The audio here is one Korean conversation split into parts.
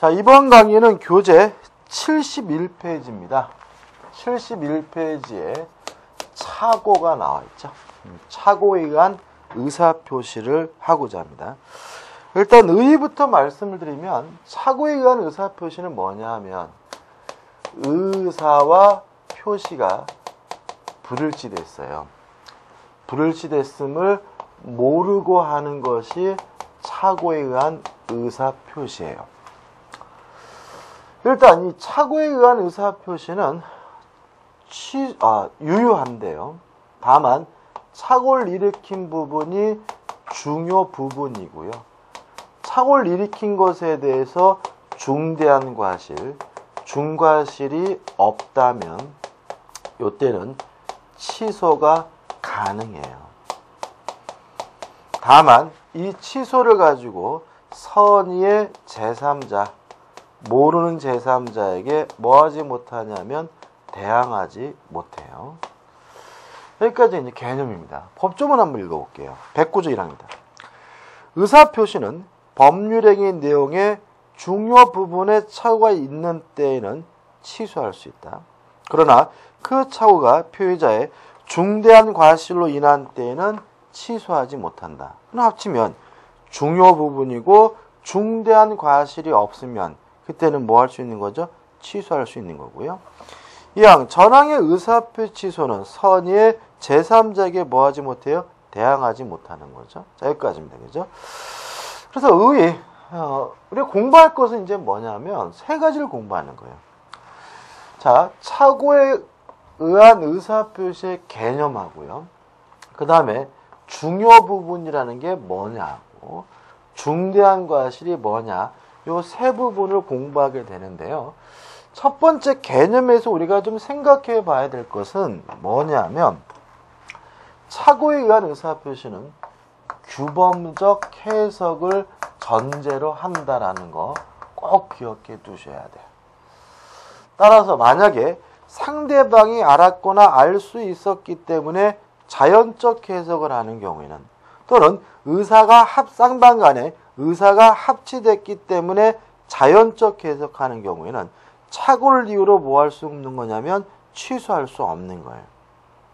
자, 이번 강의는 교재 71페이지입니다. 71페이지에 착오가 나와 있죠. 착오에 의한 의사표시를 하고자 합니다. 일단 의의부터 말씀을 드리면 착오에 의한 의사표시는 뭐냐 하면 의사와 표시가 불일치됐어요. 불일치됐음을 모르고 하는 것이 착오에 의한 의사표시예요. 일단 이 착오에 의한 의사표시는 유효한데요. 다만 착오를 일으킨 부분이 중요 부분이고요. 착오를 일으킨 것에 대해서 중대한 과실, 중과실이 없다면 이때는 취소가 가능해요. 다만 이 취소를 가지고 선의의 제3자, 모르는 제3자에게 뭐 하지 못하냐면 대항하지 못해요. 여기까지 이제 개념입니다. 법조문 한번 읽어볼게요. 109조 1항입니다. 의사표시는 법률행위 내용의 중요 부분에 착오가 있는 때에는 취소할 수 있다. 그러나 그 착오가 표의자의 중대한 과실로 인한 때에는 취소하지 못한다. 합치면 중요 부분이고 중대한 과실이 없으면 그때는 뭐 할 수 있는 거죠? 취소할 수 있는 거고요. 이항 전항의 의사표시 취소는 선의의 제3자에게 뭐 하지 못해요? 대항하지 못하는 거죠. 자, 여기까지입니다. 그죠? 그래서 의의, 우리가 공부할 것은 이제 뭐냐면 세 가지를 공부하는 거예요. 자, 착오에 의한 의사표시의 개념하고요. 그 다음에 중요 부분이라는 게 뭐냐고, 중대한 과실이 뭐냐, 요 세 부분을 공부하게 되는데요. 첫 번째 개념에서 우리가 좀 생각해 봐야 될 것은 뭐냐면 착오에 의한 의사표시는 규범적 해석을 전제로 한다라는 거 꼭 기억해 두셔야 돼요. 따라서 만약에 상대방이 알았거나 알 수 있었기 때문에 자연적 해석을 하는 경우에는 또는 쌍방 간에 의사가 합치됐기 때문에 자연적 해석하는 경우에는 착오를 이유로 뭐 할 수 없는 거냐면 취소할 수 없는 거예요.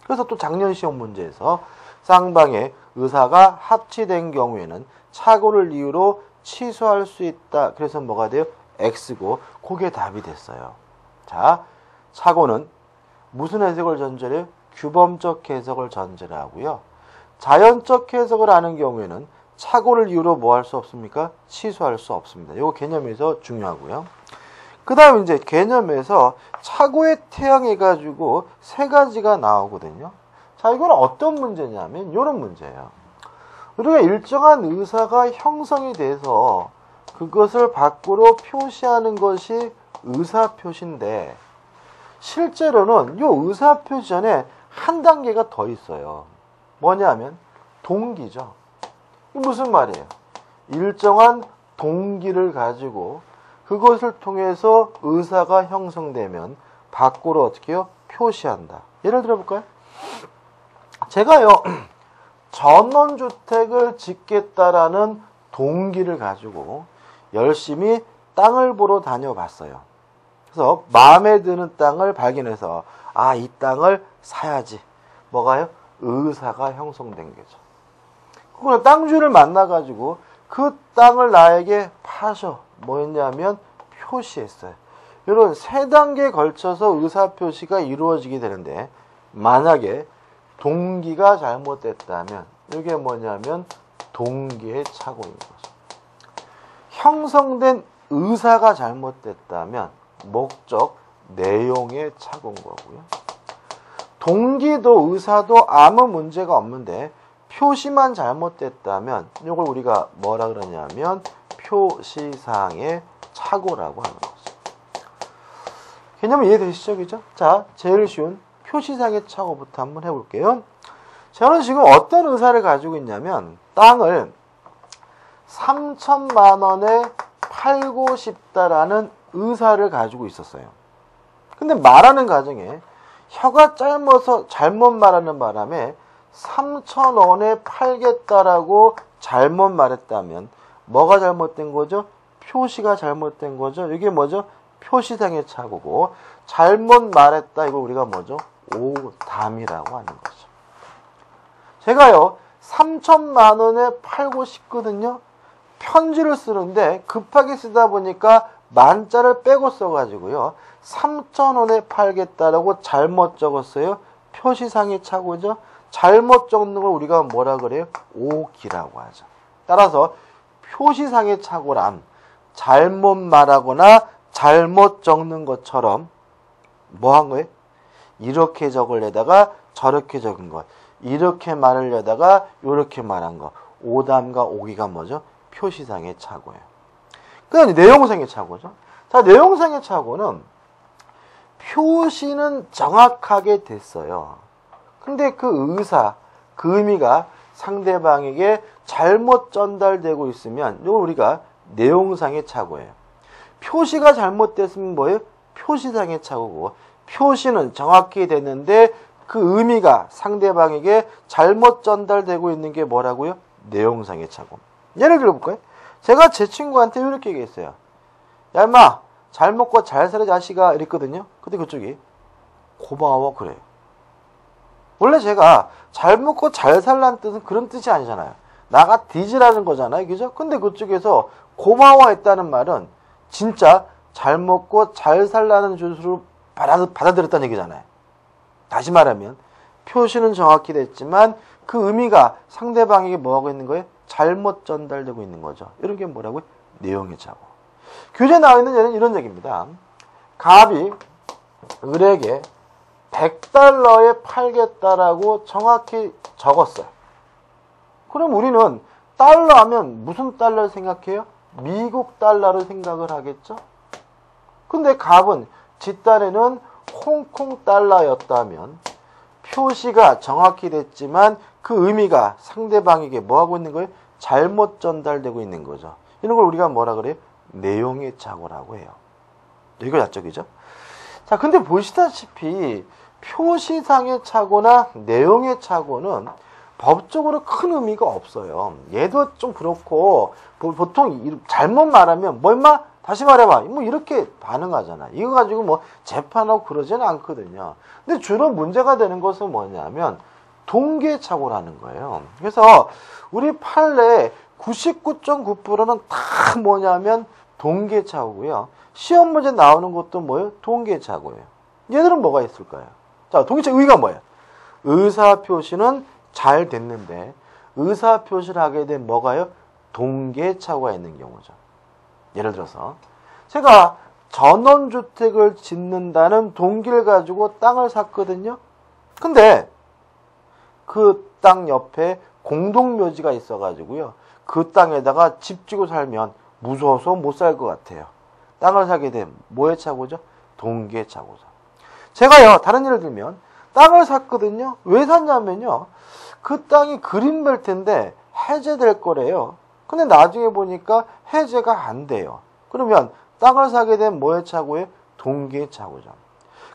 그래서 또 작년 시험 문제에서 쌍방의 의사가 합치된 경우에는 착오를 이유로 취소할 수 있다. 그래서 뭐가 돼요? X고 그게 답이 됐어요. 자, 착오는 무슨 해석을 전제로 해요? 규범적 해석을 전제로 하고요. 자연적 해석을 하는 경우에는 착오를 이유로 뭐 할 수 없습니까? 취소할 수 없습니다. 이거 개념에서 중요하고요. 그 다음 이제 개념에서 착오에 태양해가지고 세 가지가 나오거든요. 자, 이건 어떤 문제냐면 이런 문제예요. 우리가 일정한 의사가 형성이 돼서 그것을 밖으로 표시하는 것이 의사표시인데 실제로는 이 의사표시 전에 한 단계가 더 있어요. 뭐냐면 동기죠. 이게 무슨 말이에요? 일정한 동기를 가지고 그것을 통해서 의사가 형성되면 밖으로 어떻게 해요? 표시한다. 예를 들어볼까요? 제가요, 전원주택을 짓겠다라는 동기를 가지고 열심히 땅을 보러 다녀봤어요. 그래서 마음에 드는 땅을 발견해서 이 땅을 사야지. 뭐가요? 의사가 형성된 거죠. 그걸 땅주를 만나가지고 그 땅을 나에게 파셔. 뭐였냐면 표시했어요. 이런 세 단계에 걸쳐서 의사표시가 이루어지게 되는데 만약에 동기가 잘못됐다면 이게 뭐냐면 동기의 착오인 거죠. 형성된 의사가 잘못됐다면 목적, 내용의 착오인 거고요. 동기도 의사도 아무 문제가 없는데 표시만 잘못됐다면 이걸 우리가 뭐라 그러냐면 표시상의 착오라고 하는 거죠. 개념 이해되시죠? 그죠? 자, 제일 쉬운 표시상의 착오부터 한번 해볼게요. 저는 지금 어떤 의사를 가지고 있냐면 땅을 3천만 원에 팔고 싶다라는 의사를 가지고 있었어요. 근데 말하는 과정에 혀가 짧아서 잘못 말하는 바람에 3,000원에 팔겠다라고 잘못 말했다면 뭐가 잘못된 거죠? 표시가 잘못된 거죠. 이게 뭐죠? 표시상의 착오고 잘못 말했다. 이걸 우리가 뭐죠? 오담이라고 하는 거죠. 제가요 3천만 원에 팔고 싶거든요. 편지를 쓰는데 급하게 쓰다 보니까 만자를 빼고 써가지고요 3,000원에 팔겠다라고 잘못 적었어요. 표시상의 착오죠. 잘못 적는 걸 우리가 뭐라 그래요? 오기라고 하죠. 따라서 표시상의 착오란 잘못 말하거나 잘못 적는 것처럼 뭐 한 거예요? 이렇게 적으려다가 저렇게 적은 것, 이렇게 말하려다가 이렇게 말한 것. 오담과 오기가 뭐죠? 표시상의 착오예요. 그다음에 내용상의 착오죠. 자, 내용상의 착오는 표시는 정확하게 됐어요. 근데 그 의사, 그 의미가 상대방에게 잘못 전달되고 있으면 이걸 우리가 내용상의 착오예요. 표시가 잘못됐으면 뭐예요? 표시상의 착오고, 표시는 정확히 됐는데 그 의미가 상대방에게 잘못 전달되고 있는 게 뭐라고요? 내용상의 착오. 예를 들어볼까요? 제가 제 친구한테 이렇게 얘기했어요. 야, 임마, 잘 먹고 잘 살아 자식아 이랬거든요. 근데 그쪽이 고마워 그래요. 원래 제가 잘 먹고 잘 살라는 뜻은 그런 뜻이 아니잖아요. 나가 뒤지라는 거잖아요. 그죠? 근데 그쪽에서 고마워했다는 말은 진짜 잘 먹고 잘 살라는 뜻으로 받아들였다는 얘기잖아요. 다시 말하면 표시는 정확히 됐지만 그 의미가 상대방에게 뭐하고 있는 거예요? 잘못 전달되고 있는 거죠. 이런 게 뭐라고요? 내용의 착오. 교재에 나와 있는 예는 이런 얘기입니다. 갑이 을에게 100달러에 팔겠다라고 정확히 적었어요. 그럼 우리는 달러 하면 무슨 달러를 생각해요? 미국 달러를 생각을 하겠죠? 근데 갑은 뒷단에는 홍콩 달러였다면 표시가 정확히 됐지만 그 의미가 상대방에게 뭐하고 있는 거예요? 잘못 전달되고 있는 거죠. 이런 걸 우리가 뭐라 그래요? 내용의 착오라고 해요. 이거 약적이죠? 자, 근데 보시다시피 표시상의 착오나 내용의 착오는 법적으로 큰 의미가 없어요. 얘도 좀 그렇고 보통 잘못 말하면 뭐 임마 다시 말해봐 뭐 이렇게 반응하잖아. 이거 가지고 뭐 재판하고 그러지는 않거든요. 근데 주로 문제가 되는 것은 뭐냐면 동계착오라는 거예요. 그래서 우리 판례 99.9%는 다 뭐냐면 동계착오고요. 시험 문제 나오는 것도 뭐예요? 동계착오예요. 얘들은 뭐가 있을까요? 자, 동계착오 의의가 뭐예요? 의사표시는 잘 됐는데 의사표시를 하게 된 뭐가요? 동계착오가 있는 경우죠. 예를 들어서 제가 전원주택을 짓는다는 동기를 가지고 땅을 샀거든요. 근데 그 땅 옆에 공동묘지가 있어가지고요. 그 땅에다가 집 지고 살면 무서워서 못 살 것 같아요. 땅을 사게 되면 뭐의 착오죠? 동계착오죠. 제가요, 다른 예를 들면 땅을 샀거든요. 왜 샀냐면요. 그 땅이 그린벨트인데 해제될 거래요. 근데 나중에 보니까 해제가 안 돼요. 그러면 땅을 사게 된 뭐의 착오예요? 동계착오죠.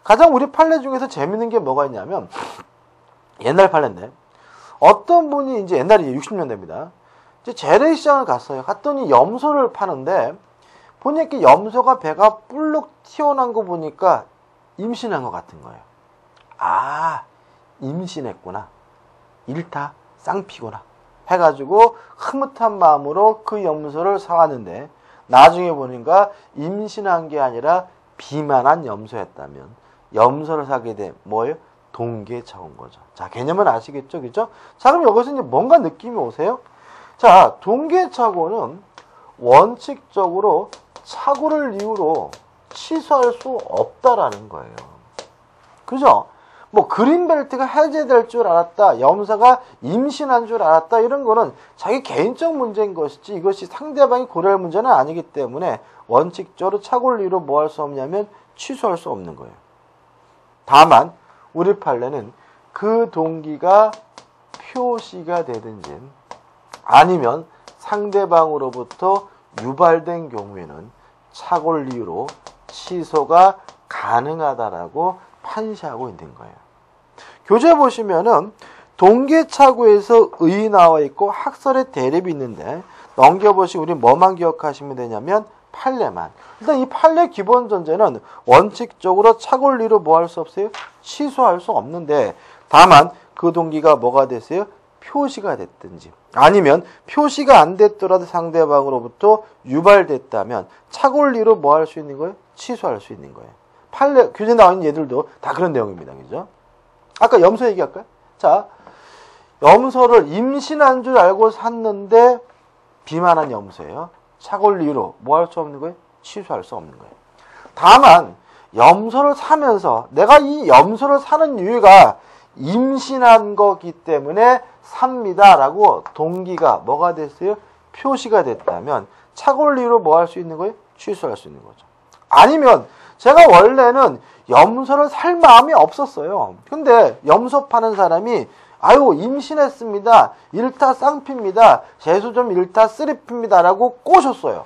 가장 우리 판례 중에서 재밌는 게 뭐가 있냐면 옛날 판례인데 어떤 분이 이제 옛날에 60년대입니다. 이제 재래시장을 갔어요. 갔더니 염소를 파는데 보니까 염소가 배가 불룩 튀어나온 거 보니까 임신한 것 같은 거예요. 아, 임신했구나. 일타 쌍피구나. 해가지고 흐뭇한 마음으로 그 염소를 사왔는데 나중에 보니까 임신한 게 아니라 비만한 염소였다면 염소를 사게 된 뭐예요? 동계착오인 거죠. 자, 개념은 아시겠죠? 그죠? 자, 그럼 여기서 이제 뭔가 느낌이 오세요? 자, 동계착오는 원칙적으로 착오를 이유로 취소할 수 없다라는 거예요. 그죠? 뭐 그린벨트가 해제될 줄 알았다, 염소가 임신한 줄 알았다, 이런 거는 자기 개인적 문제인 것이지 이것이 상대방이 고려할 문제는 아니기 때문에 원칙적으로 착오를 이유로 뭐 할 수 없냐면 취소할 수 없는 거예요. 다만 우리 판례는 그 동기가 표시가 되든지 아니면 상대방으로부터 유발된 경우에는 착오를 이유로 취소가 가능하다라고 판시하고 있는 거예요. 교재 보시면은 동계착오에서 의 나와 있고 학설의 대립이 있는데 넘겨보시고 우리 뭐만 기억하시면 되냐면 판례만. 일단 이 판례 기본 전제는 원칙적으로 착오리로 뭐 할 수 없어요? 취소할 수 없는데, 다만 그 동기가 뭐가 됐어요? 표시가 됐든지 아니면 표시가 안 됐더라도 상대방으로부터 유발됐다면 착오리로 뭐 할 수 있는 거예요? 취소할 수 있는 거예요. 판례 교재 나온 얘들도 다 그런 내용입니다. 그죠? 아까 염소 얘기할까요? 자, 염소를 임신한 줄 알고 샀는데 비만한 염소예요. 착오리로 뭐 할 수 없는 거예요? 취소할 수 없는 거예요. 다만 염소를 사면서 내가 이 염소를 사는 이유가 임신한 거기 때문에 삽니다라고 동기가 뭐가 됐어요? 표시가 됐다면 착오리로 뭐 할 수 있는 거예요? 취소할 수 있는 거죠. 아니면 제가 원래는 염소를 살 마음이 없었어요. 근데 염소 파는 사람이 아유 임신했습니다. 1타 쌍피입니다. 재수 좀 1타 쓰리피입니다. 라고 꼬셨어요.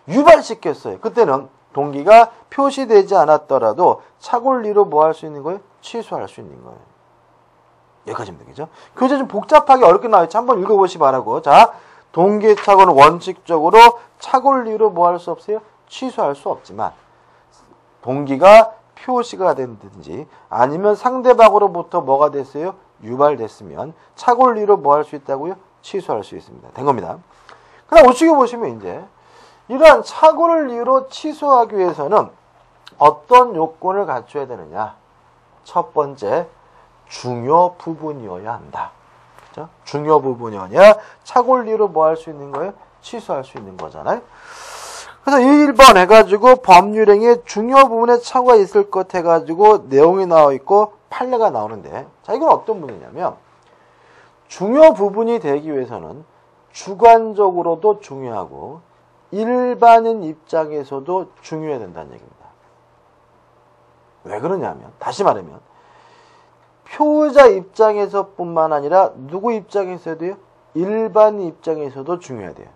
유발시켰어요. 그때는 동기가 표시되지 않았더라도 착오리로 뭐 할 수 있는 거예요? 취소할 수 있는 거예요. 여기까지입니다. 그죠? 교재 좀 복잡하게 어렵게 나와있죠. 한번 읽어보시 바라고. 자, 동기의 착오는 원칙적으로 착오리로 뭐 할 수 없어요? 취소할 수 없지만 동기가 표시가 된든지 아니면 상대방으로부터 뭐가 됐어요? 유발됐으면 착오리로 뭐 할 수 있다고요? 취소할 수 있습니다. 된 겁니다. 그다음 우측에 보시면 이제 이러한 착오를 이유로 취소하기 위해서는 어떤 요건을 갖춰야 되느냐? 첫 번째, 중요 부분이어야 한다. 그렇죠? 중요 부분이어야 착오를 이유로 뭐 할 수 있는 거예요? 취소할 수 있는 거잖아요. 그래서 1번 해가지고 법률행위의 중요 부분에 착오가 있을 것 해가지고 내용이 나와 있고 판례가 나오는데, 자, 이건 어떤 문제냐면 중요 부분이 되기 위해서는 주관적으로도 중요하고 일반인 입장에서도 중요해야 된다는 얘기입니다. 왜 그러냐면, 다시 말하면 표의자 입장에서뿐만 아니라 누구 입장에서도요? 일반인 입장에서도 중요해야 돼요.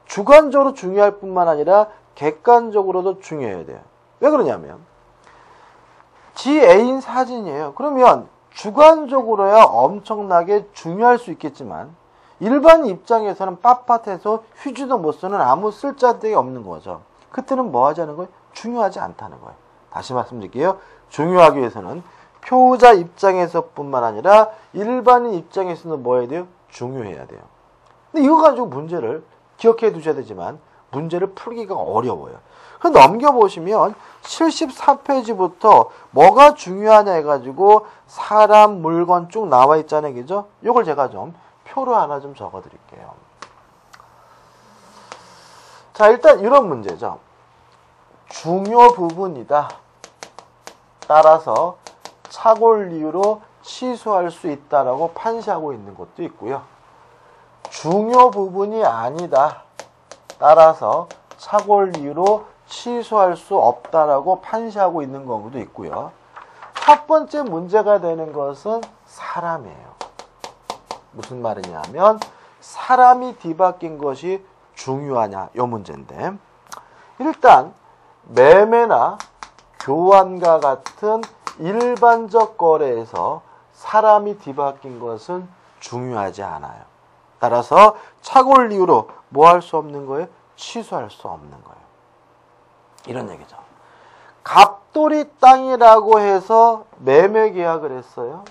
주관적으로 중요할 뿐만 아니라 객관적으로도 중요해야 돼요. 왜 그러냐면 지 애인 사진이에요. 그러면 주관적으로야 엄청나게 중요할 수 있겠지만 일반 입장에서는 빳빳해서 휴지도 못 쓰는 아무 쓸데기 없는 거죠. 그때는 뭐 하자는 거예요? 중요하지 않다는 거예요. 다시 말씀드릴게요. 중요하기 위해서는 표의자 입장에서뿐만 아니라 일반인 입장에서는 뭐 해야 돼요? 중요해야 돼요. 근데 이거 가지고 문제를 기억해 두셔야 되지만 문제를 풀기가 어려워요. 그래서 넘겨보시면 74페이지부터 뭐가 중요하냐 해가지고 사람, 물건 쭉 나와 있잖아요. 그죠? 이걸 제가 좀 표로 하나 좀 적어 드릴게요. 자, 일단 이런 문제죠. 중요 부분이다. 따라서 착오를 이유로 취소할 수 있다라고 판시하고 있는 것도 있고요. 중요 부분이 아니다. 따라서 착오를 이유로 취소할 수 없다라고 판시하고 있는 경우도 있고요. 첫 번째 문제가 되는 것은 사람이에요. 무슨 말이냐면 사람이 뒤바뀐 것이 중요하냐 이 문제인데, 일단 매매나 교환과 같은 일반적 거래에서 사람이 뒤바뀐 것은 중요하지 않아요. 따라서 착오를 이유로 뭐 할 수 없는 거예요? 취소할 수 없는 거예요. 이런 얘기죠. 갑돌이 땅이라고 해서 매매 계약을 했어요.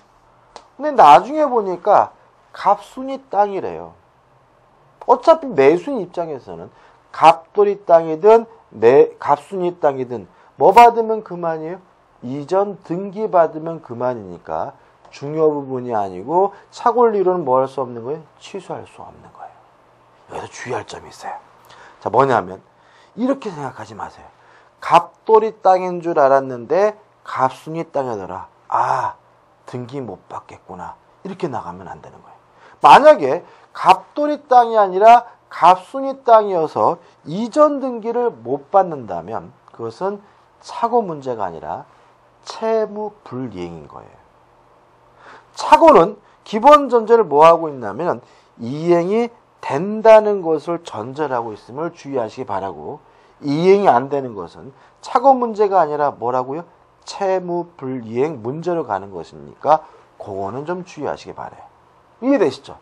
근데 나중에 보니까 갑순이 땅이래요. 어차피 매수인 입장에서는 갑돌이 땅이든 갑순이 땅이든 뭐 받으면 그만이에요? 이전 등기 받으면 그만이니까 중요 부분이 아니고 착오를 이유로는 뭐 할 수 없는 거예요? 취소할 수 없는 거예요. 여기서 주의할 점이 있어요. 자, 뭐냐면 이렇게 생각하지 마세요. 갑돌이 땅인 줄 알았는데 갑순이 땅이더라. 아, 등기 못 받겠구나. 이렇게 나가면 안 되는 거예요. 만약에 갑돌이 땅이 아니라 갑순이 땅이어서 이전 등기를 못 받는다면 그것은 착오 문제가 아니라 채무 불이행인 거예요. 착오는 기본 전제를 뭐 하고 있냐면 이행이 된다는 것을 전제를 하고 있음을 주의하시기 바라고, 이행이 안 되는 것은 착오 문제가 아니라 뭐라고요? 채무 불이행 문제로 가는 것이니까 그거는 좀 주의하시기 바라요. 이해되시죠?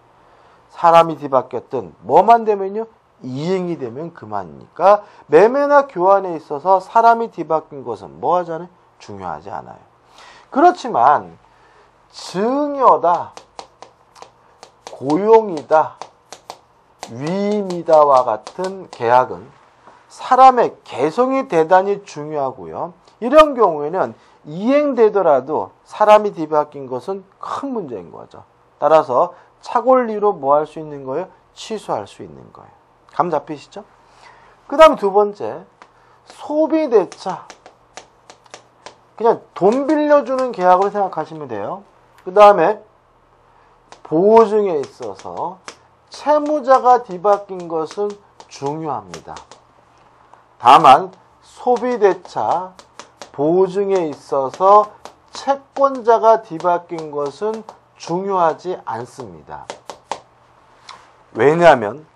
사람이 뒤바뀌었든 뭐만 되면요? 이행이 되면 그만이니까 매매나 교환에 있어서 사람이 뒤바뀐 것은 뭐 하잖아요? 중요하지 않아요. 그렇지만 증여다, 고용이다, 위임이다와 같은 계약은 사람의 개성이 대단히 중요하고요. 이런 경우에는 이행되더라도 사람이 뒤바뀐 것은 큰 문제인 거죠. 따라서 착오리로 뭐 할 수 있는 거예요? 취소할 수 있는 거예요. 감 잡히시죠? 그 다음 두 번째, 소비대차. 그냥 돈 빌려주는 계약으로 생각하시면 돼요. 그 다음에 보증에 있어서 채무자가 뒤바뀐 것은 중요합니다. 다만 소비대차, 보증에 있어서 채권자가 뒤바뀐 것은 중요하지 않습니다. 왜냐하면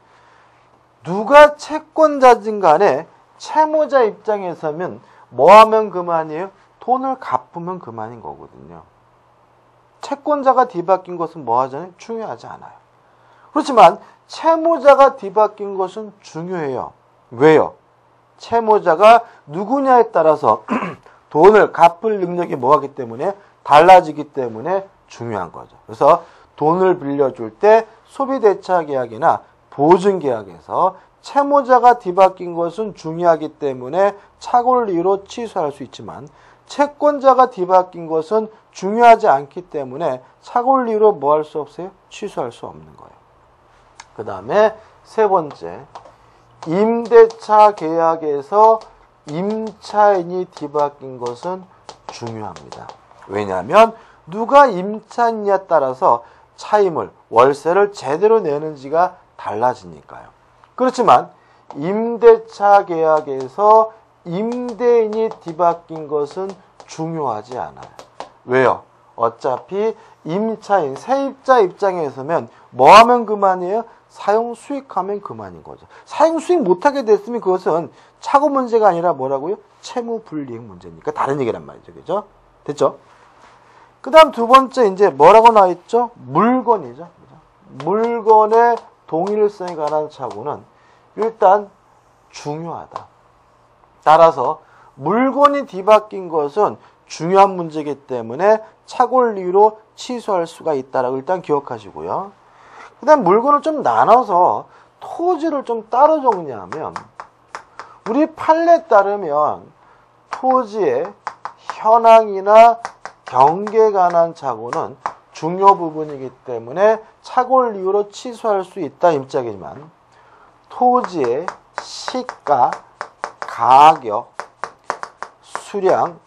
누가 채권자든 간에 채무자 입장에 서면 뭐 하면 그만이에요? 돈을 갚으면 그만인 거거든요. 채권자가 뒤바뀐 것은 뭐 하잖아요? 중요하지 않아요. 그렇지만 채무자가 뒤바뀐 것은 중요해요. 왜요? 채무자가 누구냐에 따라서 돈을 갚을 능력이 뭐하기 때문에 달라지기 때문에 중요한 거죠. 그래서 돈을 빌려줄 때 소비대차 계약이나 보증계약에서 채무자가 뒤바뀐 것은 중요하기 때문에 착오리로 취소할 수 있지만 채권자가 뒤바뀐 것은 중요하지 않기 때문에 착오리로 뭐 할 수 없어요? 취소할 수 없는 거예요. 그 다음에 세 번째, 임대차 계약에서 임차인이 뒤바뀐 것은 중요합니다. 왜냐하면 누가 임차인냐에 따라서 차임을, 월세를 제대로 내는지가 달라지니까요. 그렇지만 임대차 계약에서 임대인이 뒤바뀐 것은 중요하지 않아요. 왜요? 어차피 임차인, 세입자 입장에 서면 뭐 하면 그만이에요? 사용 수익하면 그만인 거죠. 사용 수익 못하게 됐으면 그것은 착오 문제가 아니라 뭐라고요? 채무 불이행 문제니까 다른 얘기란 말이죠. 그죠? 됐죠? 그 다음 두 번째 이제 뭐라고 나와 있죠? 물건이죠. 물건의 동일성에 관한 착오는 일단 중요하다. 따라서 물건이 뒤바뀐 것은 중요한 문제이기 때문에 착오리로 취소할 수가 있다라고 일단 기억하시고요. 그 다음 물건을 좀 나눠서 토지를 좀 따로 정리하면 우리 판례에 따르면 토지의 현황이나 경계에 관한 착오는 중요 부분이기 때문에 착오리로 취소할 수 있다 입장이지만 토지의 시가, 가격, 수량,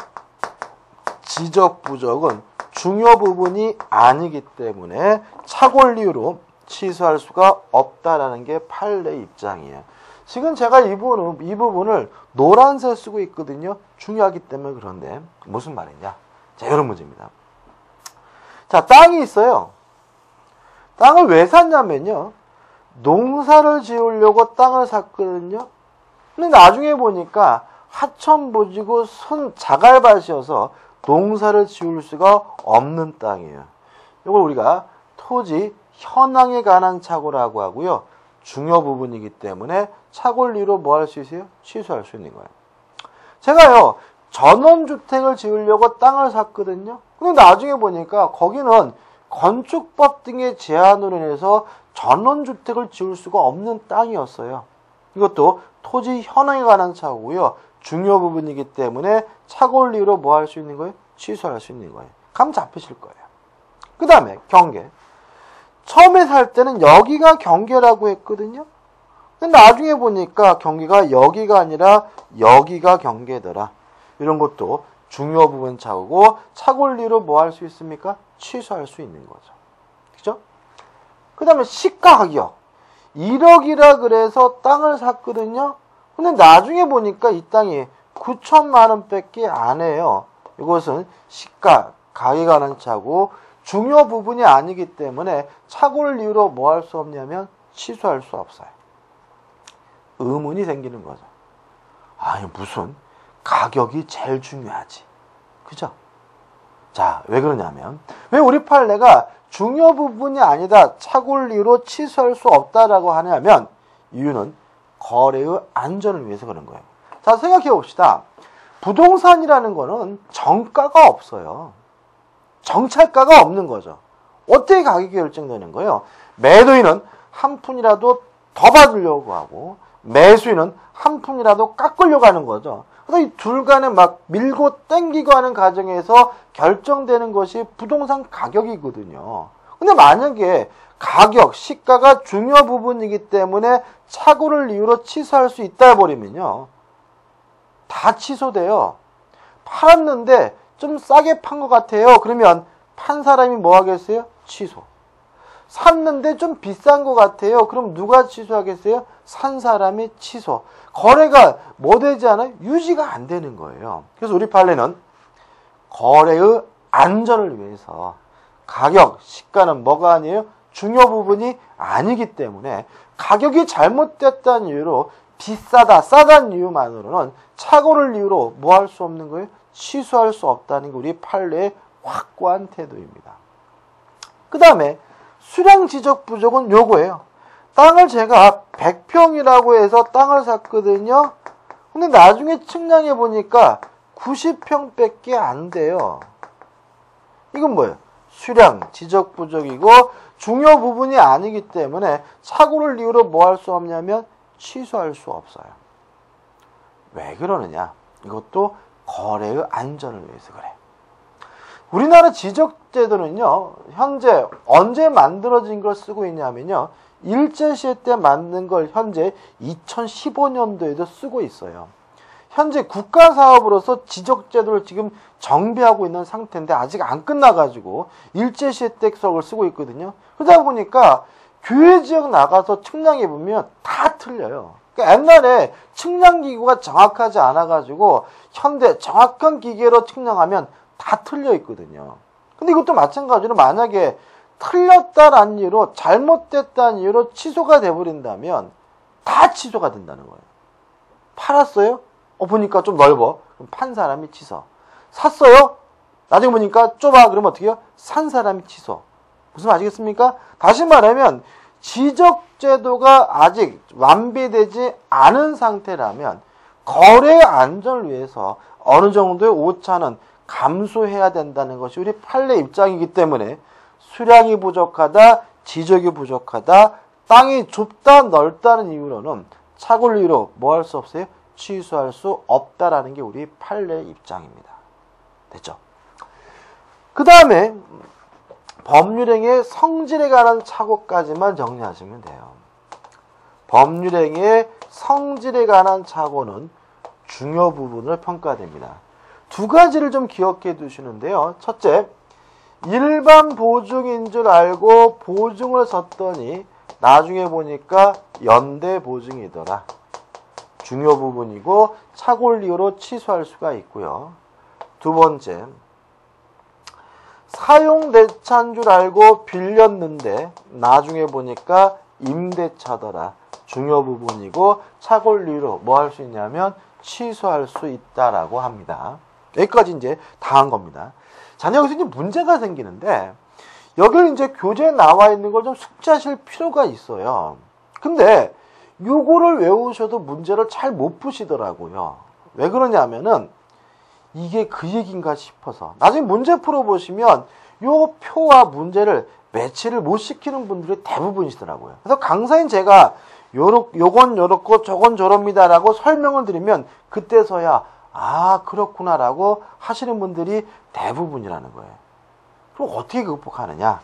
지적, 부적은 중요 부분이 아니기 때문에 착오리로 취소할 수가 없다라는 게 판례 입장이에요. 지금 제가 이 부분을 노란색 쓰고 있거든요. 중요하기 때문에 그런데 무슨 말이냐? 자, 이런 문제입니다. 자, 땅이 있어요. 땅을 왜 샀냐면요. 농사를 지으려고 땅을 샀거든요. 근데 나중에 보니까 하천부지고 자갈밭이어서 농사를 지을 수가 없는 땅이에요. 이걸 우리가 토지 현황에 관한 착오라고 하고요. 중요 부분이기 때문에 착오리로 뭐 할 수 있어요? 취소할 수 있는 거예요. 제가요, 전원주택을 지으려고 땅을 샀거든요. 근데 나중에 보니까 거기는 건축법 등의 제한으로 인해서 전원주택을 지을 수가 없는 땅이었어요. 이것도 토지 현황에 관한 착오고요. 중요 부분이기 때문에 착오리로 뭐 할 수 있는 거예요? 취소할 수 있는 거예요. 감 잡히실 거예요. 그 다음에 경계. 처음에 살 때는 여기가 경계라고 했거든요. 근데 나중에 보니까 경계가 여기가 아니라 여기가 경계더라. 이런 것도 중요 부분 착오고 착오리로 뭐 할 수 있습니까? 취소할 수 있는 거죠. 그죠? 그 다음에 시가 가격. 1억이라 그래서 땅을 샀거든요. 근데 나중에 보니까 이 땅이 9천만 원밖에 안 해요. 이것은 시가, 가격에 관한 착오, 중요 부분이 아니기 때문에 착오리로 뭐 할 수 없냐면 취소할 수 없어요. 의문이 생기는 거죠. 아니 무슨 가격이 제일 중요하지. 그죠? 자, 왜 그러냐면 왜 우리 판례가 중요 부분이 아니다 착오리로 취소할 수 없다라고 하냐면 이유는 거래의 안전을 위해서 그런 거예요. 자, 생각해 봅시다. 부동산이라는 거는 정가가 없어요. 정찰가가 없는 거죠. 어떻게 가격이 결정되는 거예요? 매도인은 한 푼이라도 더 받으려고 하고 매수인은 한 푼이라도 깎으려고 하는 거죠. 그래서 이 둘 간에 막 밀고 땡기고 하는 과정에서 결정되는 것이 부동산 가격이거든요. 근데 만약에 가격, 시가가 중요 부분이기 때문에 착오를 이유로 취소할 수 있다 해버리면요. 다 취소돼요. 팔았는데 좀 싸게 판 것 같아요. 그러면 판 사람이 뭐 하겠어요? 취소. 샀는데 좀 비싼 것 같아요. 그럼 누가 취소하겠어요? 산 사람이 취소. 거래가 뭐 되지 않아요? 유지가 안 되는 거예요. 그래서 우리 판례는 거래의 안전을 위해서 가격, 시가는 뭐가 아니에요? 중요 부분이 아니기 때문에 가격이 잘못됐다는 이유로 비싸다, 싸다는 이유만으로는 착오를 이유로 뭐 할 수 없는 거예요? 취소할 수 없다는 게 우리 판례의 확고한 태도입니다. 그 다음에 수량 지적 부족은 요거예요. 땅을 제가 100평이라고 해서 땅을 샀거든요. 근데 나중에 측량해 보니까 90평밖에 안 돼요. 이건 뭐예요? 수량 지적 부족이고 중요 부분이 아니기 때문에 착오를 이유로 뭐 할 수 없냐면 취소할 수 없어요. 왜 그러느냐? 이것도 거래의 안전을 위해서 그래. 우리나라 지적제도는요, 현재 언제 만들어진 걸 쓰고 있냐면요, 일제시대 때 만든 걸 현재 2015년도에도 쓰고 있어요. 현재 국가사업으로서 지적제도를 지금 정비하고 있는 상태인데 아직 안 끝나가지고 일제시대 때 걸 쓰고 있거든요. 그러다 보니까 교외지역 나가서 측량해보면 다 틀려요. 그러니까 옛날에 측량기구가 정확하지 않아가지고 현대 정확한 기계로 측량하면 다 틀려 있거든요. 근데 이것도 마찬가지로 만약에 틀렸다는 이유로 잘못됐다는 이유로 취소가 돼버린다면 다 취소가 된다는 거예요. 팔았어요? 보니까 좀 넓어. 그럼 판 사람이 취소. 샀어요? 나중에 보니까 좁아. 그러면 어떻게 해요? 산 사람이 취소. 무슨 말 아시겠습니까? 다시 말하면 지적제도가 아직 완비되지 않은 상태라면 거래 안전을 위해서 어느 정도의 오차는 감수해야 된다는 것이 우리 판례 입장이기 때문에 수량이 부족하다, 지적이 부족하다, 땅이 좁다, 넓다는 이유로는 착오를 이유로 뭐 할 수 없어요? 취소할 수 없다라는 게 우리 판례 입장입니다. 됐죠? 그 다음에 법률행위의 성질에 관한 착오까지만 정리하시면 돼요. 법률행위의 성질에 관한 착오는 중요 부분으로 평가됩니다. 두 가지를 좀 기억해 두시는데요. 첫째, 일반 보증인 줄 알고 보증을 썼더니 나중에 보니까 연대 보증이더라. 중요 부분이고 착오를 이유로 취소할 수가 있고요. 두 번째, 사용대차인 줄 알고 빌렸는데 나중에 보니까 임대차더라. 중요 부분이고 착오를 이유로 뭐 할 수 있냐면 취소할 수 있다라고 합니다. 여기까지 이제 다 한 겁니다. 자, 여기서 이제 문제가 생기는데 여기를 이제 교재에 나와 있는 걸 좀 숙지하실 필요가 있어요. 근데 요거를 외우셔도 문제를 잘 못 푸시더라고요. 왜 그러냐면은 이게 그 얘기인가 싶어서 나중에 문제 풀어보시면 요 표와 문제를 매치를 못 시키는 분들이 대부분이시더라고요. 그래서 강사인 제가 요건 요렇고 저건 저럽니다라고 설명을 드리면 그때서야 아 그렇구나라고 하시는 분들이 대부분이라는 거예요. 그럼 어떻게 극복하느냐?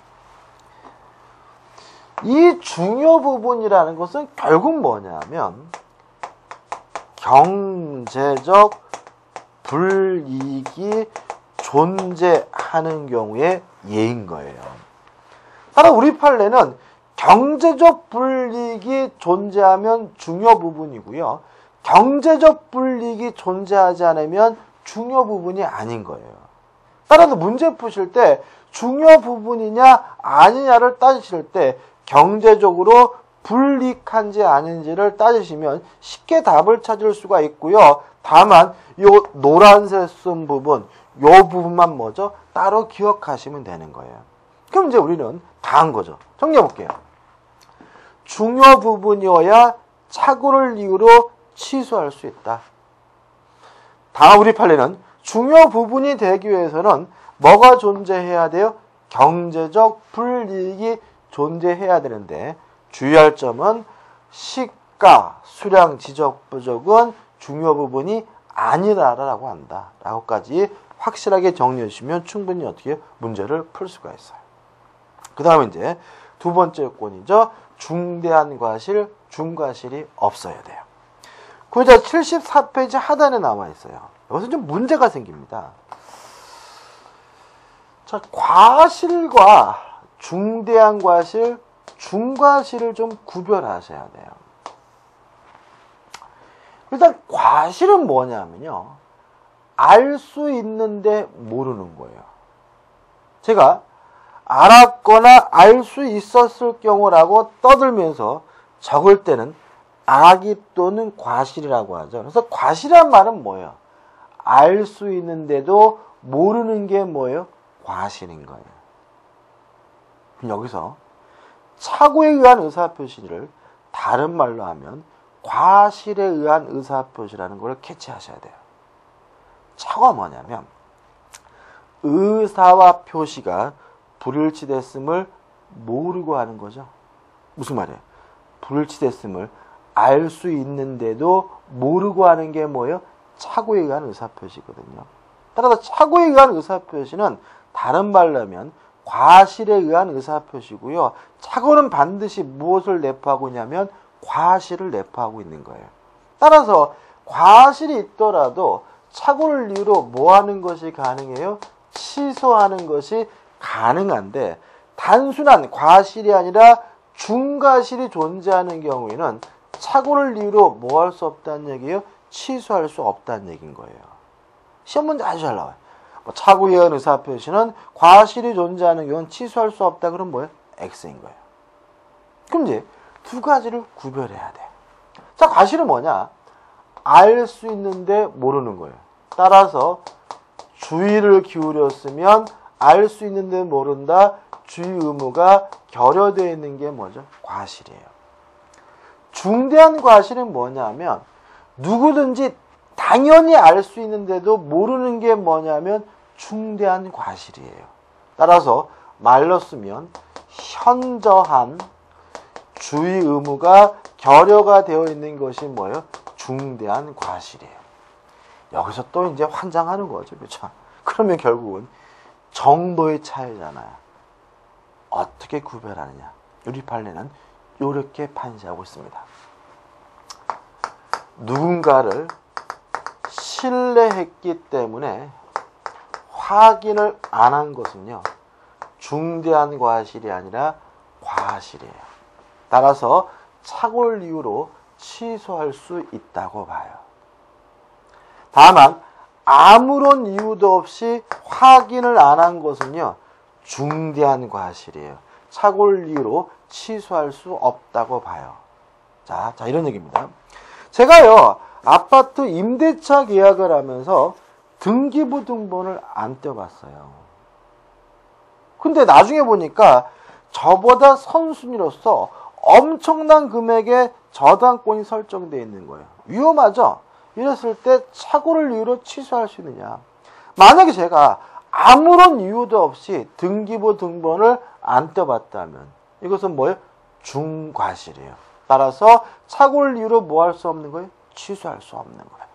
이 중요 부분이라는 것은 결국 뭐냐면 경제적 불이익이 존재하는 경우의 예인 거예요. 따라 우리 판례는 경제적 불이익이 존재하면 중요 부분이고요. 경제적 불이익이 존재하지 않으면 중요 부분이 아닌 거예요. 따라서 문제 푸실 때 중요 부분이냐 아니냐를 따지실 때 경제적으로 불이익한지 아닌지를 따지시면 쉽게 답을 찾을 수가 있고요. 다만 요 노란색 쓴 부분, 요 부분만 뭐죠? 따로 기억하시면 되는 거예요. 그럼 이제 우리는 다 한 거죠. 정리해 볼게요. 중요 부분이어야 착오를 이유로 취소할 수 있다. 다음 우리 판례는 중요 부분이 되기 위해서는 뭐가 존재해야 돼요? 경제적 불이익이 존재해야 되는데 주의할 점은 시가, 수량, 지적 부족은 중요 부분이 아니다라고 한다. 라고까지 확실하게 정리해 주시면 충분히 어떻게 문제를 풀 수가 있어요. 그 다음에 이제 두 번째 요건이죠. 중대한 과실, 중과실이 없어야 돼요. 그자 74페이지 하단에 나와 있어요. 여기서 좀 문제가 생깁니다. 자, 과실과 중대한 과실, 중과실을 좀 구별하셔야 돼요. 일단 과실은 뭐냐면요. 알 수 있는데 모르는 거예요. 제가 알았거나 알 수 있었을 경우라고 떠들면서 적을 때는 악의 또는 과실이라고 하죠. 그래서 과실이란 말은 뭐예요? 알 수 있는데도 모르는 게 뭐예요? 과실인 거예요. 여기서 착오에 의한 의사표시를 다른 말로 하면 과실에 의한 의사표시라는 걸 캐치하셔야 돼요. 착오가 뭐냐면 의사와 표시가 불일치됐음을 모르고 하는 거죠. 무슨 말이에요? 불일치됐음을 알 수 있는데도 모르고 하는 게 뭐예요? 착오에 의한 의사표시거든요. 따라서 착오에 의한 의사표시는 다른 말로 하면 과실에 의한 의사표시고요. 착오는 반드시 무엇을 내포하고 있냐면 과실을 내포하고 있는 거예요. 따라서 과실이 있더라도 착오를 이유로 뭐 하는 것이 가능해요? 취소하는 것이 가능한데 단순한 과실이 아니라 중과실이 존재하는 경우에는 착오를 이유로 뭐 할 수 없다는 얘기예요? 취소할 수 없다는 얘기인 거예요. 시험 문제 아주 잘 나와요. 착오에 의한 의사표시는 과실이 존재하는 경우는 취소할 수 없다. 그럼 뭐예요? X인 거예요. 그럼 이제 두 가지를 구별해야 돼. 자, 과실은 뭐냐? 알 수 있는데 모르는 거예요. 따라서 주의를 기울였으면 알 수 있는데 모른다. 주의 의무가 결여되어 있는 게 뭐죠? 과실이에요. 중대한 과실은 뭐냐면 누구든지 당연히 알 수 있는데도 모르는 게 뭐냐면 중대한 과실이에요. 따라서 말로 쓰면 현저한 주의 의무가 결여가 되어 있는 것이 뭐예요? 중대한 과실이에요. 여기서 또 이제 환장하는 거죠. 그렇죠? 그러면 결국은 정도의 차이잖아요. 어떻게 구별하느냐? 우리 판례는 이렇게 판시하고 있습니다. 누군가를 신뢰했기 때문에 확인을 안 한 것은요. 중대한 과실이 아니라 과실이에요. 따라서 착오를 이유로 취소할 수 있다고 봐요. 다만 아무런 이유도 없이 확인을 안 한 것은요. 중대한 과실이에요. 착오를 이유로 취소할 수 없다고 봐요. 자, 이런 얘기입니다. 제가요, 아파트 임대차 계약을 하면서 등기부 등본을 안 떼어봤어요. 근데 나중에 보니까 저보다 선순위로서 엄청난 금액의 저당권이 설정되어 있는 거예요. 위험하죠? 이랬을 때 착오를 이유로 취소할 수 있느냐? 만약에 제가 아무런 이유도 없이 등기부 등본을 안 떼어봤다면 이것은 뭐예요? 중과실이에요. 따라서 착오를 이유로 뭐 할 수 없는 거예요? 취소할 수 없는 거예요.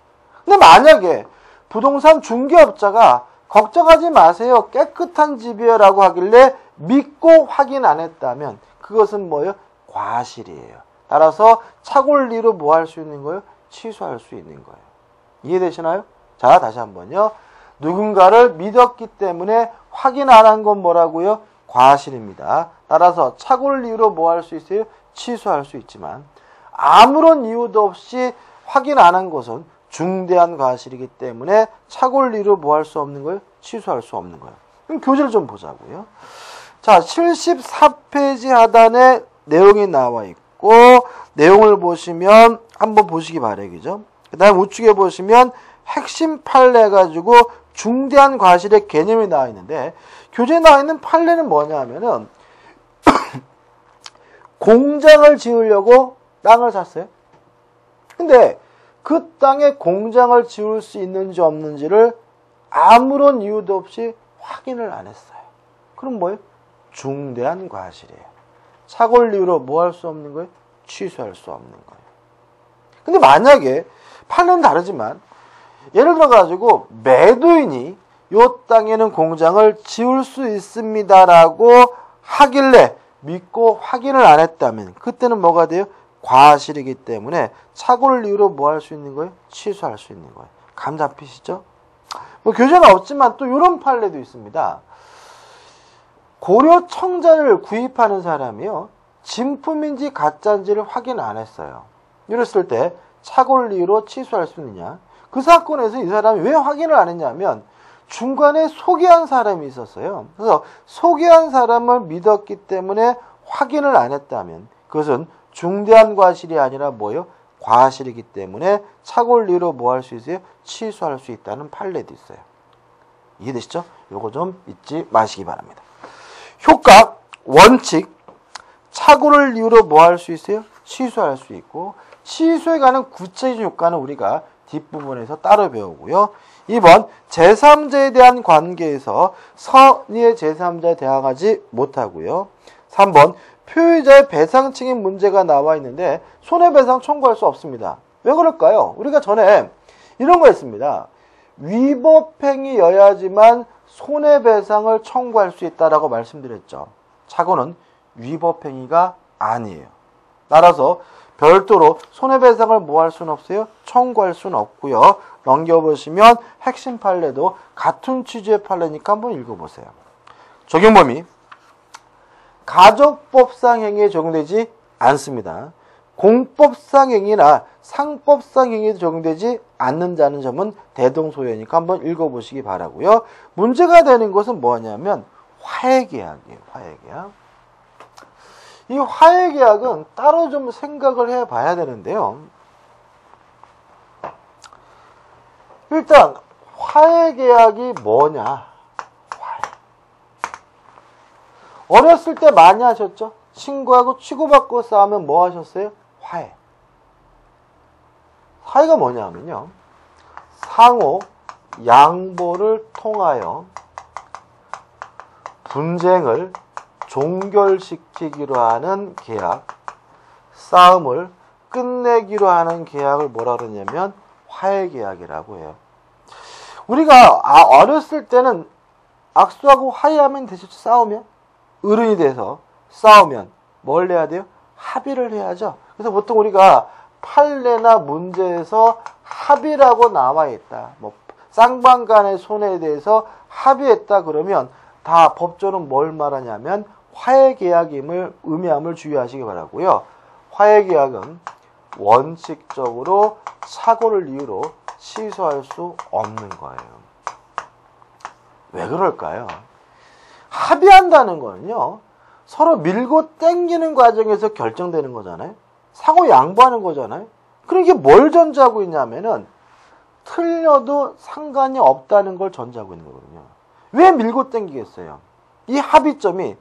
근데 만약에 부동산 중개업자가 걱정하지 마세요. 깨끗한 집이에요 라고 하길래 믿고 확인 안 했다면 그것은 뭐예요? 과실이에요. 따라서 착오를 이유로 뭐 할 수 있는 거예요? 취소할 수 있는 거예요. 이해되시나요? 자, 다시 한번요. 누군가를 믿었기 때문에 확인 안 한 건 뭐라고요? 과실입니다. 따라서 착오를 이유로 뭐 할 수 있어요? 취소할 수 있지만 아무런 이유도 없이 확인 안 한 것은 중대한 과실이기 때문에 착오를 이유로 뭐 할 수 없는 거예요? 취소할 수 없는 거예요. 그럼 교재를 좀 보자고요. 자, 74페이지 하단에 내용이 나와 있고 내용을 보시면 한번 보시기 바라기죠. 그 다음 우측에 보시면 핵심 판례 가지고 중대한 과실의 개념이 나와 있는데 교재에 나와 있는 판례는 뭐냐 하면은 공장을 지으려고 땅을 샀어요. 근데 그 땅에 공장을 지을 수 있는지 없는지를 아무런 이유도 없이 확인을 안 했어요. 그럼 뭐예요? 중대한 과실이에요. 착오를 이유로 뭐 할 수 없는 거예요? 취소할 수 없는 거예요. 근데 만약에 판례는 다르지만 예를 들어 가지고 매도인이 요 땅에는 공장을 지을 수 있습니다라고 하길래 믿고 확인을 안 했다면 그때는 뭐가 돼요? 과실이기 때문에 착오를 이유로 뭐 할 수 있는 거예요? 취소할 수 있는 거예요. 감 잡히시죠? 뭐 교재는 없지만 또 이런 판례도 있습니다. 고려 청자를 구입하는 사람이요. 진품인지 가짜인지를 확인 안 했어요. 이랬을 때 착오를 이유로 취소할 수 있느냐? 그 사건에서 이 사람이 왜 확인을 안 했냐면 중간에 소개한 사람이 있었어요. 그래서 소개한 사람을 믿었기 때문에 확인을 안 했다면 그것은 중대한 과실이 아니라 뭐예요? 과실이기 때문에 착오를 이유로 뭐 할 수 있어요? 취소할 수 있다는 판례도 있어요. 이해되시죠? 요거 좀 잊지 마시기 바랍니다. 효과, 원칙, 착오를 이유로 뭐 할 수 있어요? 취소할 수 있고 취소에 관한 구체적인 효과는 우리가 뒷부분에서 따로 배우고요. 2번, 제3자에 대한 관계에서 선의의 제3자에 대항하지 못하고요. 3번, 표의자의 배상 책임 문제가 나와 있는데 손해배상 청구할 수 없습니다. 왜 그럴까요? 우리가 전에 이런 거 했습니다. 위법행위여야지만 손해배상을 청구할 수 있다라고 말씀드렸죠. 착오는 위법행위가 아니에요. 따라서 별도로 손해배상을 뭐 할 수는 없어요? 청구할 수는 없고요. 넘겨보시면 핵심 판례도 같은 취지의 판례니까 한번 읽어보세요. 적용 범위. 가족법상 행위에 적용되지 않습니다. 공법상 행위나 상법상 행위에 적용되지 않는다는 점은 대동소이하니까 한번 읽어보시기 바라고요. 문제가 되는 것은 뭐냐면 화해계약이에요. 화해계약. 이 화해계약은 따로 좀 생각을 해봐야 되는데요. 일단 화해계약이 뭐냐? 화해. 어렸을 때 많이 하셨죠? 친구하고 치고받고 싸우면 뭐 하셨어요? 화해. 화해가 뭐냐 하면요. 상호 양보를 통하여 분쟁을 종결시키기로 하는 계약, 싸움을 끝내기로 하는 계약을 뭐라 그러냐면 화해계약이라고 해요. 우리가 어렸을 때는 악수하고 화해하면 되죠. 싸우면 어른이 돼서 싸우면 뭘 해야 돼요? 합의를 해야죠. 그래서 보통 우리가 판례나 문제에서 합의라고 나와 있다. 뭐 쌍방간의 손해에 대해서 합의했다 그러면 다 법조는 뭘 말하냐면 화해계약임을 의미함을 주의하시기 바라고요. 화해계약은 원칙적으로 착오를 이유로 취소할 수 없는 거예요. 왜 그럴까요? 합의한다는 거는요. 서로 밀고 당기는 과정에서 결정되는 거잖아요. 상호 양보하는 거잖아요. 그럼 이게 뭘 전제하고 있냐면은 틀려도 상관이 없다는 걸 전제하고 있는 거거든요. 왜 밀고 당기겠어요? 이 합의점이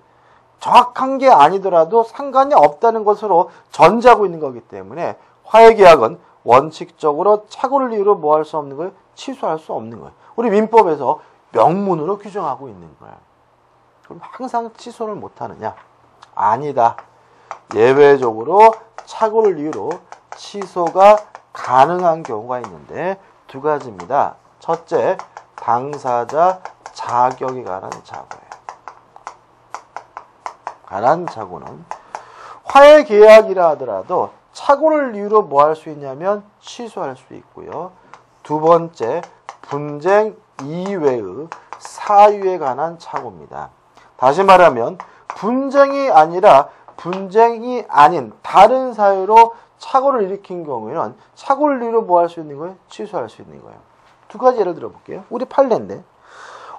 정확한 게 아니더라도 상관이 없다는 것으로 전제하고 있는 거기 때문에 화해계약은 원칙적으로 착오를 이유로 뭐 할 수 없는 거예요? 취소할 수 없는 거예요. 우리 민법에서 명문으로 규정하고 있는 거예요. 그럼 항상 취소를 못하느냐? 아니다. 예외적으로 착오를 이유로 취소가 가능한 경우가 있는데 두 가지입니다. 첫째, 당사자 자격에 관한 착오예요. 관한 착오는 화해계약이라 하더라도 착오를 이유로 뭐 할 수 있냐면 취소할 수 있고요. 두 번째, 분쟁 이외의 사유에 관한 착오입니다. 다시 말하면 분쟁이 아니라 분쟁이 아닌 다른 사유로 착오를 일으킨 경우에는 착오를 이유로 뭐 할 수 있는 거예요? 취소할 수 있는 거예요. 두 가지 예를 들어볼게요. 우리 판례인데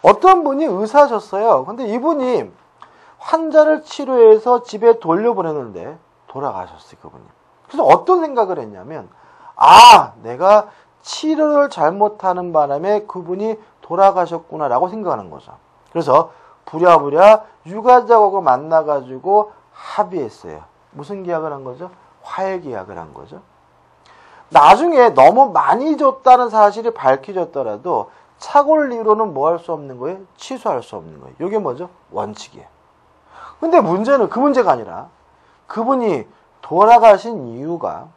어떤 분이 의사셨어요. 근데 이분이 환자를 치료해서 집에 돌려보냈는데 돌아가셨어요. 그분이. 그래서 어떤 생각을 했냐면 내가 치료를 잘못하는 바람에 그분이 돌아가셨구나라고 생각하는 거죠. 그래서 부랴부랴 유가족하고 만나가지고 합의했어요. 무슨 계약을 한 거죠? 화해계약을 한 거죠. 나중에 너무 많이 줬다는 사실이 밝혀졌더라도 착오를 이유로는 뭐 할 수 없는 거예요? 취소할 수 없는 거예요. 이게 뭐죠? 원칙이에요. 근데 문제는 그 문제가 아니라 그분이 돌아가신 이유가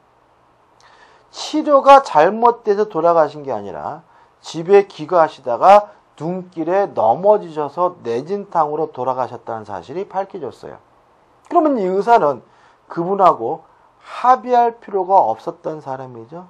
치료가 잘못돼서 돌아가신 게 아니라 집에 귀가하시다가 눈길에 넘어지셔서 뇌진탕으로 돌아가셨다는 사실이 밝혀졌어요. 그러면 이 의사는 그분하고 합의할 필요가 없었던 사람이죠.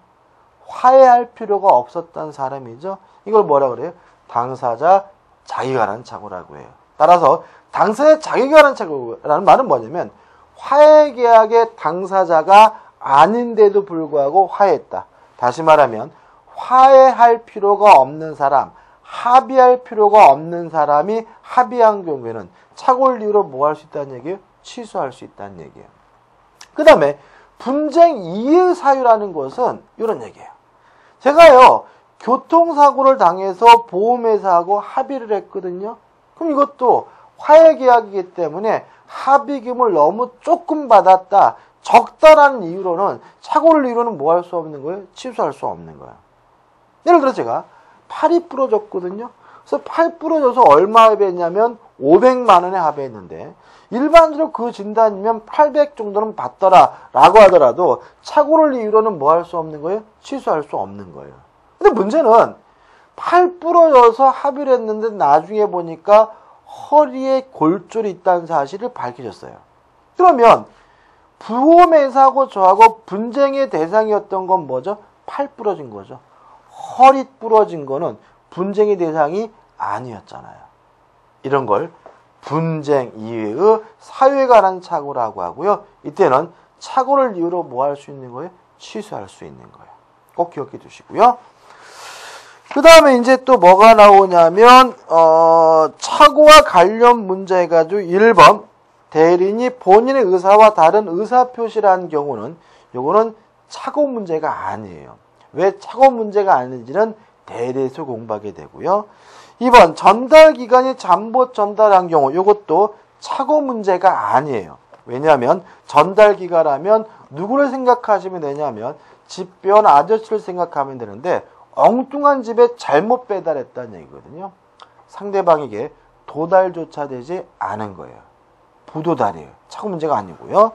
화해할 필요가 없었던 사람이죠. 이걸 뭐라 그래요? 당사자 자기관한 착오라고 해요. 따라서 당사자 자기관한 착오라는 말은 뭐냐면 화해계약의 당사자가 아닌데도 불구하고 화해했다. 다시 말하면 화해할 필요가 없는 사람, 합의할 필요가 없는 사람이 합의한 경우에는 착오를 이유로 뭐 할 수 있다는 얘기예요? 취소할 수 있다는 얘기예요. 그 다음에 분쟁 이해 사유라는 것은 이런 얘기예요. 제가요 교통사고를 당해서 보험회사하고 합의를 했거든요. 그럼 이것도 화해계약이기 때문에 합의금을 너무 조금 받았다, 적다라는 이유로는 착오를 이유로는 뭐 할 수 없는 거예요? 취소할 수 없는 거예요. 예를 들어 제가 팔이 부러졌거든요. 그래서 팔 부러져서 얼마 합의했냐면 500만 원에 합의했는데 일반적으로 그 진단이면 800 정도는 받더라라고 하더라도 착오를 이유로는 뭐 할 수 없는 거예요? 취소할 수 없는 거예요. 근데 문제는 팔 부러져서 합의를 했는데 나중에 보니까 허리에 골절이 있다는 사실을 밝혀졌어요. 그러면 보험회사하고 저하고 분쟁의 대상이었던 건 뭐죠? 팔 부러진 거죠. 허리 부러진 거는 분쟁의 대상이 아니었잖아요. 이런 걸 분쟁 이외의 사유에 관한 착오라고 하고요. 이때는 착오를 이유로 뭐 할 수 있는 거예요? 취소할 수 있는 거예요. 꼭 기억해 두시고요. 그 다음에 이제 또 뭐가 나오냐면 착오와 관련 문제 해가지고 1번 대리인이 본인의 의사와 다른 의사 표시를 한 경우는 요거는 착오 문제가 아니에요. 왜 착오 문제가 아닌지는 대리에서 공부하게 되고요. 2번 전달 기간이 잠못 전달한 경우 이것도 착오 문제가 아니에요. 왜냐하면 전달 기간하면 누구를 생각하시면 되냐면 집배원 아저씨를 생각하면 되는데 엉뚱한 집에 잘못 배달했다는 얘기거든요. 상대방에게 도달조차 되지 않은 거예요. 부도달이에요. 착오 문제가 아니고요.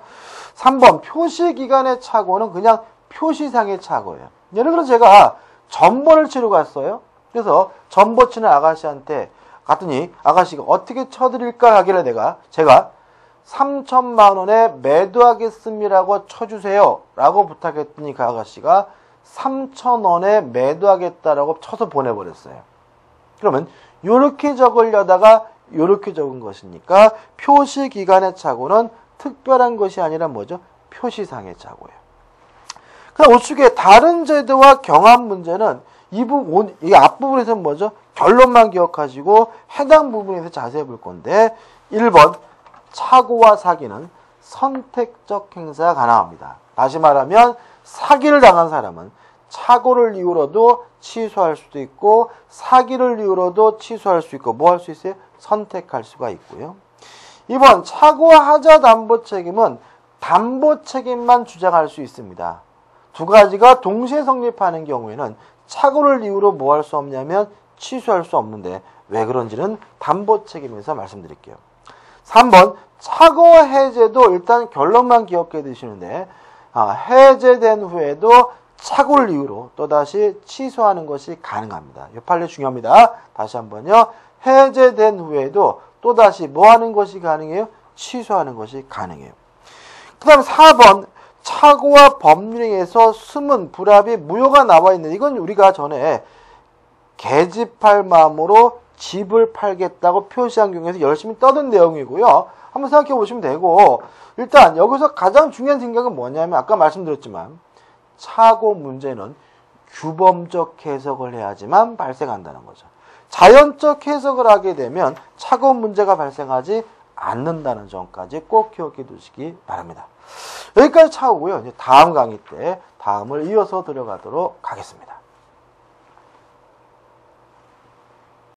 3번 표시기간의 착오는 그냥 표시상의 착오예요. 예를 들어 제가 전보를 치러 갔어요. 그래서 전보 치는 아가씨한테 갔더니 아가씨가 어떻게 쳐드릴까 하길래 제가 3천만 원에 매도하겠습니다라고 쳐주세요 라고 부탁했더니 그 아가씨가 3,000원에 매도하겠다라고 쳐서 보내버렸어요. 그러면 이렇게 적으려다가 이렇게 적은 것이니까 표시기간의 착오는 특별한 것이 아니라 뭐죠? 표시상의 착오예요. 그럼 우측에 다른 제도와 경합 문제는 이 앞부분에서는 뭐죠? 결론만 기억하시고 해당 부분에서 자세히 볼 건데 1번 착오와 사기는 선택적 행사가 가능합니다. 다시 말하면 사기를 당한 사람은 착오를 이유로도 취소할 수도 있고 사기를 이유로도 취소할 수 있고 뭐 할 수 있어요? 선택할 수가 있고요. 2번 착오와 하자 담보 책임은 담보 책임만 주장할 수 있습니다. 두 가지가 동시에 성립하는 경우에는 착오를 이유로 뭐 할 수 없냐면 취소할 수 없는데 왜 그런지는 담보 책임에서 말씀드릴게요. 3번 착오 해제도 일단 결론만 기억해 두시는데 해제된 후에도 착오를 이유로 또다시 취소하는 것이 가능합니다. 이 판례 중요합니다. 다시 한번요. 해제된 후에도 또다시 뭐 하는 것이 가능해요? 취소하는 것이 가능해요. 그 다음 4번 착오와 법률에서 숨은 불합의 무효가 나와 있는 이건 우리가 전에 계집할 마음으로 집을 팔겠다고 표시한 경우에서 열심히 떠든 내용이고요. 한번 생각해 보시면 되고 일단 여기서 가장 중요한 생각은 뭐냐면 아까 말씀드렸지만 착오 문제는 규범적 해석을 해야지만 발생한다는 거죠. 자연적 해석을 하게 되면 착오 문제가 발생하지 않는다는 점까지 꼭 기억해 두시기 바랍니다. 여기까지 착오고요. 이제 다음 강의 때 다음을 이어서 들어가도록 하겠습니다.